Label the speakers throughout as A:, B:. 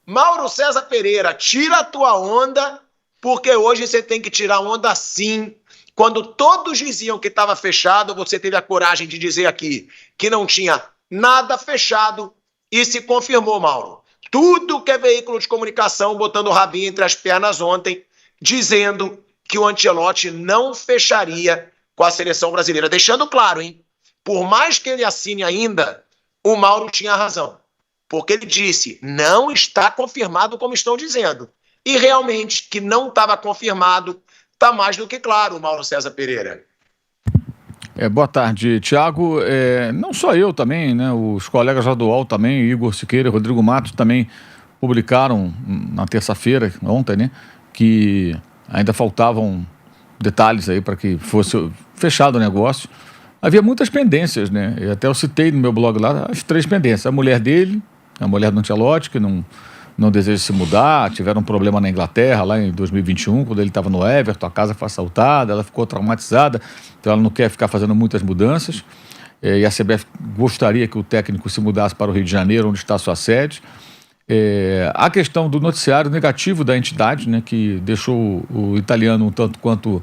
A: Mauro César Pereira, tira a tua onda, porque hoje você tem que tirar onda sim. Quando todos diziam que estava fechado, você teve a coragem de dizer aqui que não tinha nada fechado e se confirmou, Mauro. Tudo que é veículo de comunicação botando o rabinho entre as pernas ontem, dizendo que o Ancelotti não fecharia com a seleção brasileira. Deixando claro, hein? Por mais que ele assine ainda, o Mauro tinha razão. Porque ele disse, não está confirmado como estão dizendo. E realmente, que não estava confirmado, está mais do que claro, Mauro César Pereira.
B: Boa tarde, Thiago. Não só eu também, né? Os colegas lá do UOL também, Igor Siqueira e Rodrigo Matos também publicaram na terça-feira, ontem, né? Que ainda faltavam detalhes aí para que fosse fechado o negócio. Havia muitas pendências, né? Até eu citei no meu blog lá as 3 pendências. A mulher dele, a mulher do Ancelotti, que não deseja se mudar, tiveram um problema na Inglaterra lá em 2021, quando ele estava no Everton, a casa foi assaltada, ela ficou traumatizada, então ela não quer ficar fazendo muitas mudanças, e a CBF gostaria que o técnico se mudasse para o Rio de Janeiro, onde está a sua sede. A questão do noticiário negativo da entidade, né, que deixou o italiano um tanto quanto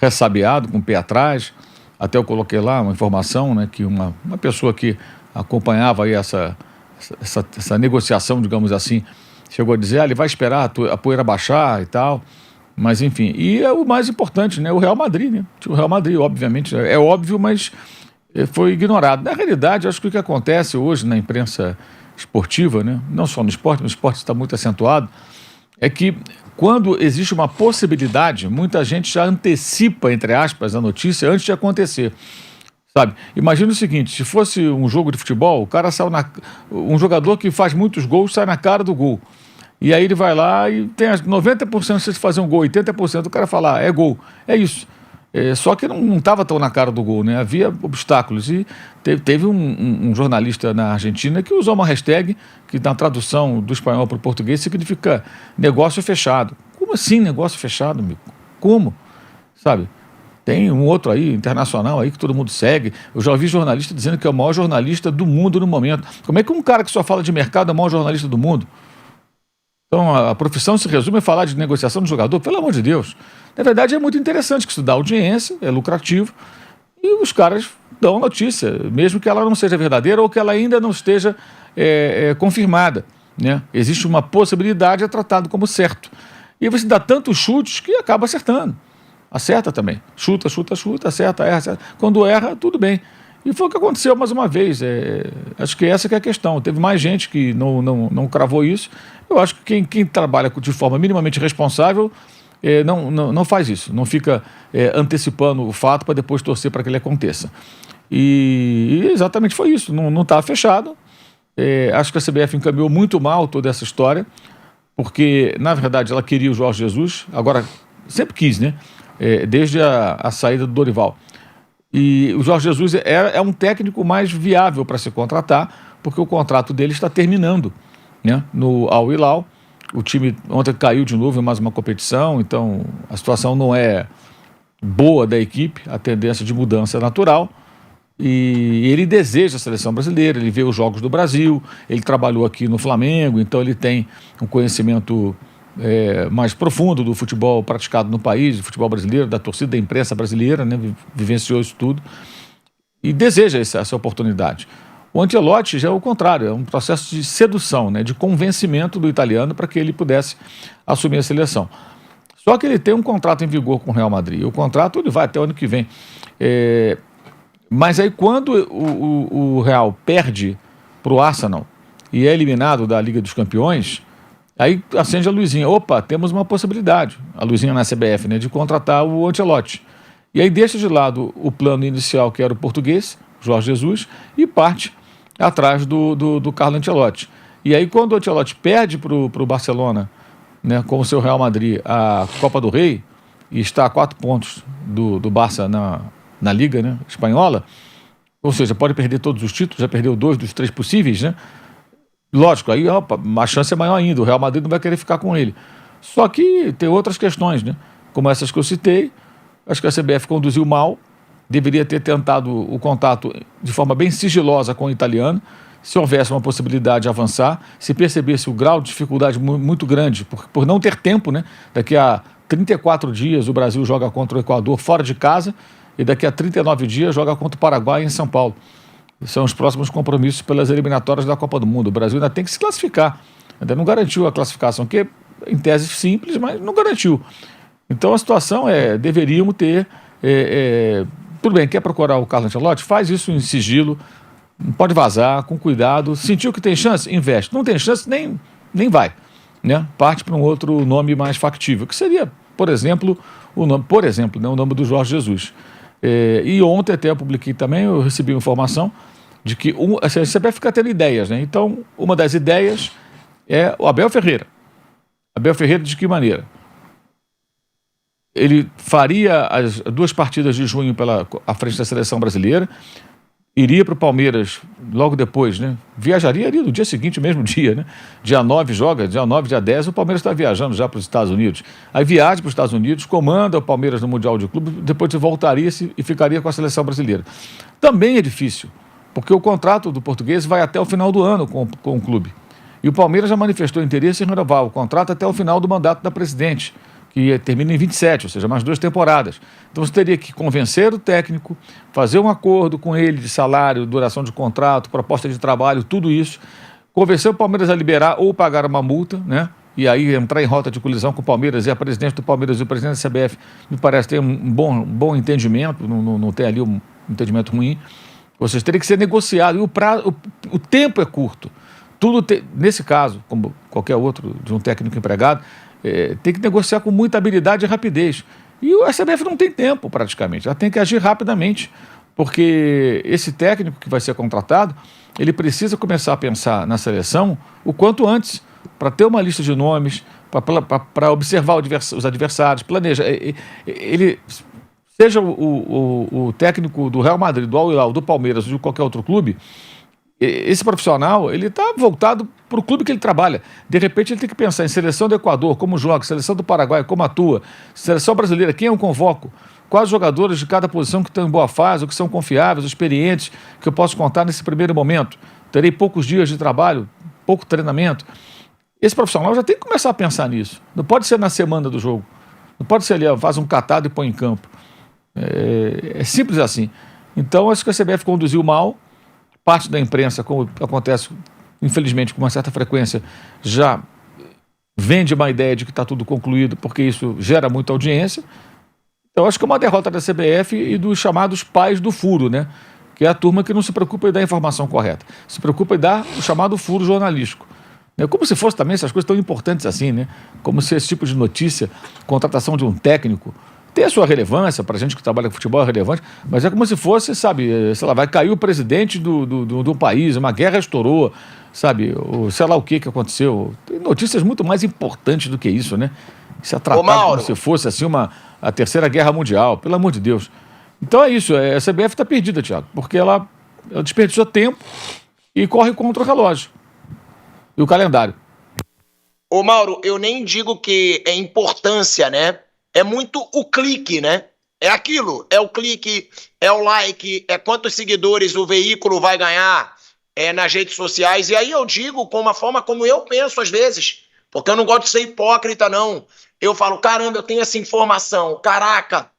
B: ressabiado, com o pé atrás. Até eu coloquei lá uma informação, né, que uma pessoa que acompanhava aí essa negociação, digamos assim, chegou a dizer, ele vai esperar a poeira baixar e tal, mas enfim. E é o mais importante, né, o Real Madrid, né? O Real Madrid, obviamente, é óbvio, mas foi ignorado. Na realidade, acho que o que acontece hoje na imprensa esportiva, né, não só no esporte, mas o esporte está muito acentuado, é que quando existe uma possibilidade, muita gente já antecipa, entre aspas, a notícia antes de acontecer. Sabe? Imagina o seguinte, se fosse um jogo de futebol, o cara um jogador que faz muitos gols sai na cara do gol. E aí ele vai lá e tem 90% de fazer um gol, 80% o cara fala, é gol. É isso. Só que não estava tão na cara do gol, né? Havia obstáculos. E teve um jornalista na Argentina que usou uma hashtag que na tradução do espanhol para o português significa negócio fechado. Como assim negócio fechado, amigo? Como? Sabe? Tem um outro aí, internacional aí, que todo mundo segue. Eu já ouvi jornalista dizendo que é o maior jornalista do mundo no momento. Como é que um cara que só fala de mercado é o maior jornalista do mundo? Então a profissão se resume a falar de negociação do jogador, pelo amor de Deus. Na verdade é muito interessante, que isso dá audiência, é lucrativo, e os caras dão notícia, mesmo que ela não seja verdadeira ou que ela ainda não esteja confirmada, né? Existe uma possibilidade, é tratado como certo. E você dá tantos chutes que acaba acertando. Acerta também. Chuta, acerta, erra. Quando erra, tudo bem. E foi o que aconteceu mais uma vez. Acho que essa que é a questão. Teve mais gente que não cravou isso. Eu acho que quem trabalha de forma minimamente responsável não faz isso. Não fica antecipando o fato para depois torcer para que ele aconteça. E exatamente foi isso. Não está fechado. Acho que a CBF encaminhou muito mal toda essa história, porque, na verdade, ela queria o Jorge Jesus. Agora, sempre quis, né? Desde a saída do Dorival. E o Jorge Jesus é um técnico mais viável para se contratar, porque o contrato dele está terminando, né, no Al Hilal. O time ontem caiu de novo em mais uma competição, então a situação não é boa da equipe, a tendência de mudança é natural. E ele deseja a seleção brasileira, ele vê os jogos do Brasil, ele trabalhou aqui no Flamengo, então ele tem um conhecimento mais profundo do futebol praticado no país, do futebol brasileiro, da torcida, da imprensa brasileira, né, vivenciou isso tudo, e deseja essa oportunidade. O Ancelotti já é o contrário, é um processo de sedução, né, de convencimento do italiano para que ele pudesse assumir a seleção. Só que ele tem um contrato em vigor com o Real Madrid, o contrato ele vai até o ano que vem. Mas aí quando o Real perde para o Arsenal e é eliminado da Liga dos Campeões, aí acende a luzinha. Opa, temos uma possibilidade, a luzinha na CBF, né, de contratar o Ancelotti. E aí deixa de lado o plano inicial, que era o português, Jorge Jesus, e parte atrás do Carlo Ancelotti. E aí quando o Ancelotti perde para o Barcelona, né, com o seu Real Madrid, a Copa do Rei, e está a 4 pontos do Barça na Liga, né, espanhola, ou seja, pode perder todos os títulos, já perdeu 2 dos 3 possíveis, né? Lógico, aí opa, a chance é maior ainda, o Real Madrid não vai querer ficar com ele. Só que tem outras questões, né? Como essas que eu citei, acho que a CBF conduziu mal, deveria ter tentado o contato de forma bem sigilosa com o italiano, se houvesse uma possibilidade de avançar, se percebesse o grau de dificuldade muito grande, por não ter tempo, né? Daqui a 34 dias o Brasil joga contra o Equador fora de casa e daqui a 39 dias joga contra o Paraguai em São Paulo. São os próximos compromissos pelas eliminatórias da Copa do Mundo. O Brasil ainda tem que se classificar, ainda não garantiu a classificação, que é, em tese, simples, mas não garantiu. Então a situação deveríamos ter... tudo bem, quer procurar o Carlo Ancelotti? Faz isso em sigilo, não pode vazar, com cuidado. Sentiu que tem chance? Investe. Não tem chance? Nem vai. Né? Parte para um outro nome mais factível, que seria, por exemplo, o nome do Jorge Jesus. E ontem até eu publiquei também, eu recebi informação de que a CBF fica tendo ideias, né? Então, uma das ideias é o Abel Ferreira. Abel Ferreira de que maneira? Ele faria as 2 partidas de junho à frente da seleção brasileira, iria para o Palmeiras logo depois, né? Viajaria ali no dia seguinte, mesmo dia, né? Dia 9 joga, dia 9, dia 10, o Palmeiras está viajando já para os Estados Unidos. Aí viaja para os Estados Unidos, comanda o Palmeiras no Mundial de Clube, depois voltaria e ficaria com a seleção brasileira. Também é difícil, porque o contrato do português vai até o final do ano com o clube. E o Palmeiras já manifestou interesse em renovar o contrato até o final do mandato da presidente, que termina em 27, ou seja, mais 2 temporadas. Então você teria que convencer o técnico, fazer um acordo com ele de salário, duração de contrato, proposta de trabalho, tudo isso, convencer o Palmeiras a liberar ou pagar uma multa, né? E aí entrar em rota de colisão com o Palmeiras, e a presidente do Palmeiras e o presidente da CBF me parece ter um bom entendimento, não tem ali um entendimento ruim. Ou seja, teria que ser negociado, e o tempo é curto. Nesse caso, como qualquer outro de um técnico empregado, tem que negociar com muita habilidade e rapidez. E a CBF não tem tempo, praticamente. Ela tem que agir rapidamente, porque esse técnico que vai ser contratado, ele precisa começar a pensar na seleção o quanto antes, para ter uma lista de nomes, para observar os adversários, planejar. Ele, seja o técnico do Real Madrid, do Al Hilal, do Palmeiras ou de qualquer outro clube, esse profissional, ele está voltado para o clube que ele trabalha. De repente, ele tem que pensar em seleção do Equador, como joga, seleção do Paraguai, como atua, seleção brasileira, quem eu convoco, quais os jogadores de cada posição que estão em boa fase, ou que são confiáveis, experientes, que eu posso contar nesse primeiro momento. Terei poucos dias de trabalho, pouco treinamento. Esse profissional já tem que começar a pensar nisso. Não pode ser na semana do jogo. Não pode ser ali, faz um catado e põe em campo. É simples assim. Então, acho que a CBF conduziu mal. Parte da imprensa, como acontece, infelizmente, com uma certa frequência, já vende uma ideia de que está tudo concluído, porque isso gera muita audiência. Então, acho que é uma derrota da CBF e dos chamados pais do furo, né? Que é a turma que não se preocupa em dar a informação correta, se preocupa em dar o chamado furo jornalístico. Como se fosse também essas coisas tão importantes assim, né? Como se esse tipo de notícia, contratação de um técnico, tem a sua relevância, para a gente que trabalha com futebol é relevante, mas é como se fosse, sabe, sei lá, vai cair o presidente do país, uma guerra estourou, sabe, ou sei lá o que aconteceu. Tem notícias muito mais importantes do que isso, né? Isso é tratado como se fosse assim a Terceira Guerra Mundial, pelo amor de Deus. Então é isso, a CBF está perdida, Thiago, porque ela desperdiçou tempo e corre contra o relógio e o calendário.
A: Ô Mauro, eu nem digo que é importância, né? É muito o clique, né? É aquilo, é o clique, é o like, é quantos seguidores o veículo vai ganhar nas redes sociais. E aí eu digo com uma forma como eu penso às vezes, porque eu não gosto de ser hipócrita, não. Eu falo, caramba, eu tenho essa informação, caraca,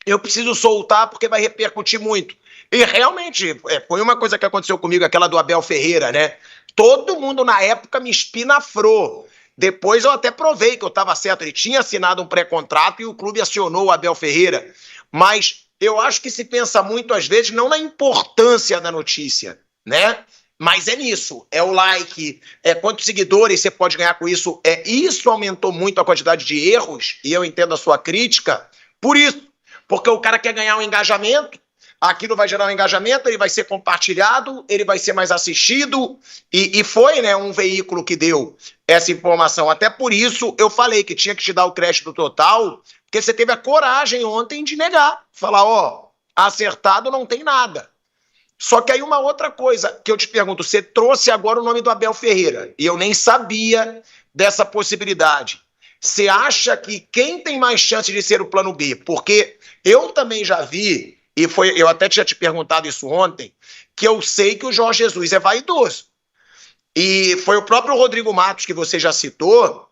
A: eu preciso soltar porque vai repercutir muito. E realmente, foi uma coisa que aconteceu comigo, aquela do Abel Ferreira, né? Todo mundo na época me espinafrou. Depois eu até provei que eu estava certo, ele tinha assinado um pré-contrato e o clube acionou o Abel Ferreira. Mas eu acho que se pensa muito, às vezes, não na importância da notícia, né? Mas é nisso, é o like, é quantos seguidores você pode ganhar com isso. Isso aumentou muito a quantidade de erros, e eu entendo a sua crítica, por isso. Porque o cara quer ganhar um engajamento, aquilo vai gerar um engajamento, ele vai ser compartilhado, ele vai ser mais assistido, e foi, né, um veículo que deu essa informação. Até por isso eu falei que tinha que te dar o crédito total, porque você teve a coragem ontem de negar, falar, acertado não tem nada. Só que aí uma outra coisa que eu te pergunto, você trouxe agora o nome do Abel Ferreira, e eu nem sabia dessa possibilidade. Você acha que quem tem mais chance de ser o plano B? Porque eu também já vi eu até tinha te perguntado isso ontem, que eu sei que o Jorge Jesus é vaidoso. E foi o próprio Rodrigo Matos, que você já citou,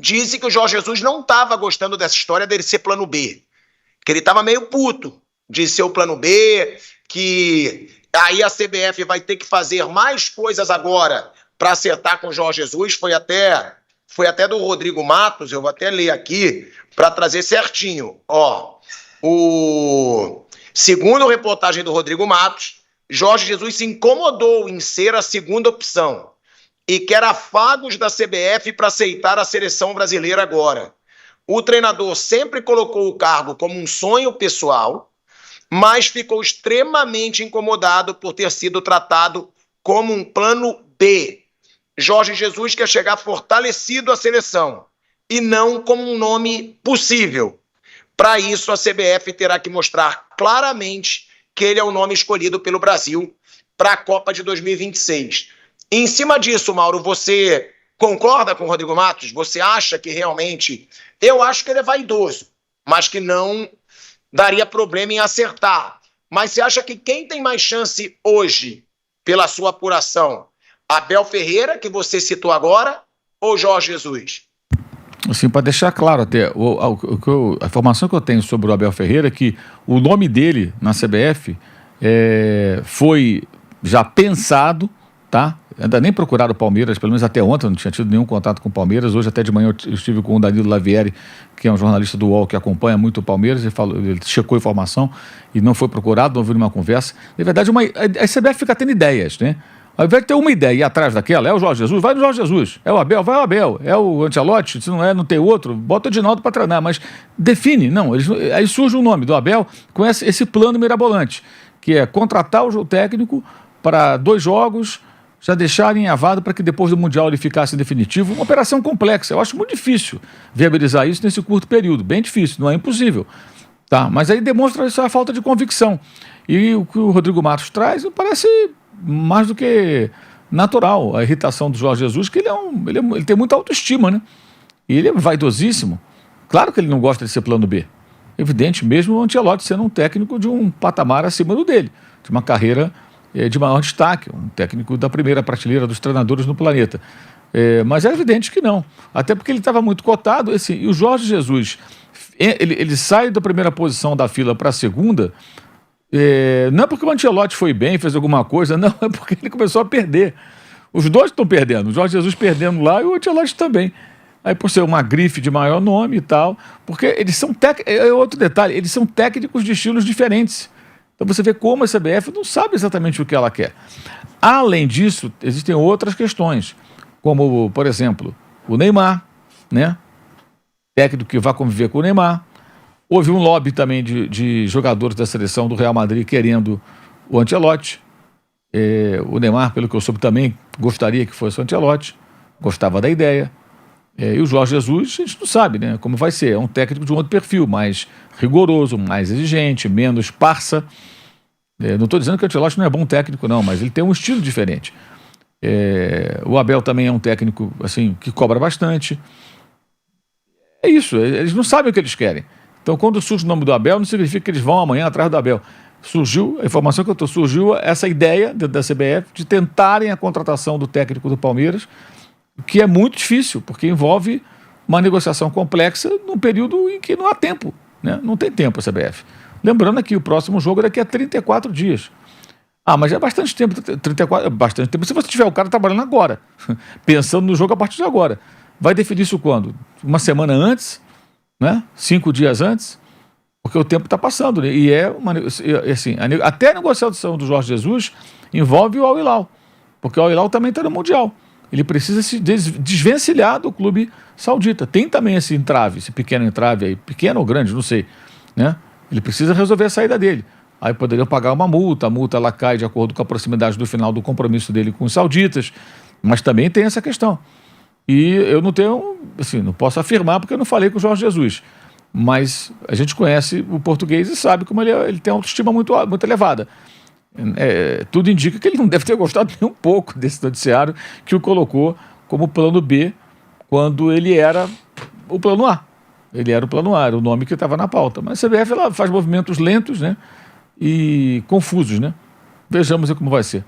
A: disse que o Jorge Jesus não estava gostando dessa história dele ser plano B, que ele estava meio puto de ser o plano B, que aí a CBF vai ter que fazer mais coisas agora para acertar com o Jorge Jesus. Foi até do Rodrigo Matos, eu vou até ler aqui para trazer certinho. Segundo a reportagem do Rodrigo Matos, Jorge Jesus se incomodou em ser a segunda opção e quer afagos da CBF para aceitar a seleção brasileira agora. O treinador sempre colocou o cargo como um sonho pessoal, mas ficou extremamente incomodado por ter sido tratado como um plano B. Jorge Jesus quer chegar fortalecido à seleção e não como um nome possível. Para isso, a CBF terá que mostrar claramente que ele é o nome escolhido pelo Brasil para a Copa de 2026. Em cima disso, Mauro, você concorda com o Rodrigo Matos? Você acha que realmente... Eu acho que ele é vaidoso, mas que não daria problema em acertar. Mas você acha que quem tem mais chance hoje, pela sua apuração, Abel Ferreira, que você citou agora, ou Jorge Jesus?
B: Assim, para deixar claro até, a informação que eu tenho sobre o Abel Ferreira é que o nome dele na CBF foi já pensado, tá? Ainda nem procuraram o Palmeiras, pelo menos até ontem, eu não tinha tido nenhum contato com o Palmeiras. Hoje até de manhã eu estive com o Danilo Lavieri, que é um jornalista do UOL que acompanha muito o Palmeiras, ele checou a informação e não foi procurado, não houve nenhuma conversa. Na verdade, a CBF fica tendo ideias, né? Ao invés de ter uma ideia e ir atrás daquela, é o Jorge Jesus, vai no Jorge Jesus. É o Abel, vai o Abel. É o Ancelotti, se não tem outro, bota o Edinaldo para treinar. Mas define, não. Aí surge o nome do Abel com esse plano mirabolante, que é contratar o técnico para 2 jogos, já deixar alinhavado para que depois do Mundial ele ficasse definitivo. Uma operação complexa. Eu acho muito difícil viabilizar isso nesse curto período. Bem difícil, não é impossível. Tá? Mas aí demonstra essa falta de convicção. E o que o Rodrigo Matos traz parece mais do que natural, a irritação do Jorge Jesus, que ele tem muita autoestima, né? E ele é vaidosíssimo. Claro que ele não gosta de ser plano B. Evidente, mesmo o Ancelotti sendo um técnico de um patamar acima do dele, de uma carreira de maior destaque, um técnico da primeira prateleira dos treinadores no planeta. Mas é evidente que não. Até porque ele estava muito cotado. E o Jorge Jesus, ele sai da primeira posição da fila para a segunda. Não é porque o Ancelotti foi bem, fez alguma coisa, não, é porque ele começou a perder. Os dois estão perdendo, o Jorge Jesus perdendo lá e o Ancelotti também. Aí por ser uma grife de maior nome e tal, porque eles são outro detalhe, eles são técnicos de estilos diferentes. Então você vê como a CBF não sabe exatamente o que ela quer. Além disso, existem outras questões, como, por exemplo, o Neymar, né? Técnico que vai conviver com o Neymar. Houve um lobby também de jogadores da seleção do Real Madrid querendo o Ancelotti. O Neymar, pelo que eu soube, também gostaria que fosse o Ancelotti, gostava da ideia. E o Jorge Jesus, a gente não sabe, né, como vai ser. É um técnico de um outro perfil, mais rigoroso, mais exigente, menos parça. Não estou dizendo que o Ancelotti não é bom técnico, não, mas ele tem um estilo diferente. O Abel também é um técnico assim, que cobra bastante. É isso, eles não sabem o que eles querem. Então, quando surge o nome do Abel, não significa que eles vão amanhã atrás do Abel. Surgiu, a informação que eu estou, surgiu essa ideia da CBF de tentarem a contratação do técnico do Palmeiras, que é muito difícil, porque envolve uma negociação complexa num período em que não há tempo, né? Não tem tempo a CBF. Lembrando que o próximo jogo é daqui a 34 dias. Mas é bastante tempo, 34, é bastante tempo. Se você tiver o cara trabalhando agora, pensando no jogo a partir de agora, vai definir isso quando? Uma semana antes? Né? 5 dias antes, porque o tempo está passando, né? E assim, até a negociação do Jorge Jesus envolve o Al Hilal, porque o Al Hilal também está no Mundial. Ele precisa se desvencilhar do clube saudita. Tem também esse entrave, esse pequeno entrave aí, pequeno ou grande, não sei, né? Ele precisa resolver a saída dele. Aí poderiam pagar uma multa, a multa ela cai de acordo com a proximidade do final do compromisso dele com os sauditas, mas também tem essa questão. E eu não tenho, assim, não posso afirmar porque eu não falei com o Jorge Jesus, mas a gente conhece o português e sabe como ele tem uma autoestima muito, muito elevada. Tudo indica que ele não deve ter gostado nem um pouco desse noticiário que o colocou como plano B quando ele era o plano A. Ele era o plano A, era o nome que estava na pauta. Mas a CBF ela faz movimentos lentos, né? e confusos, né? Vejamos aí como vai ser.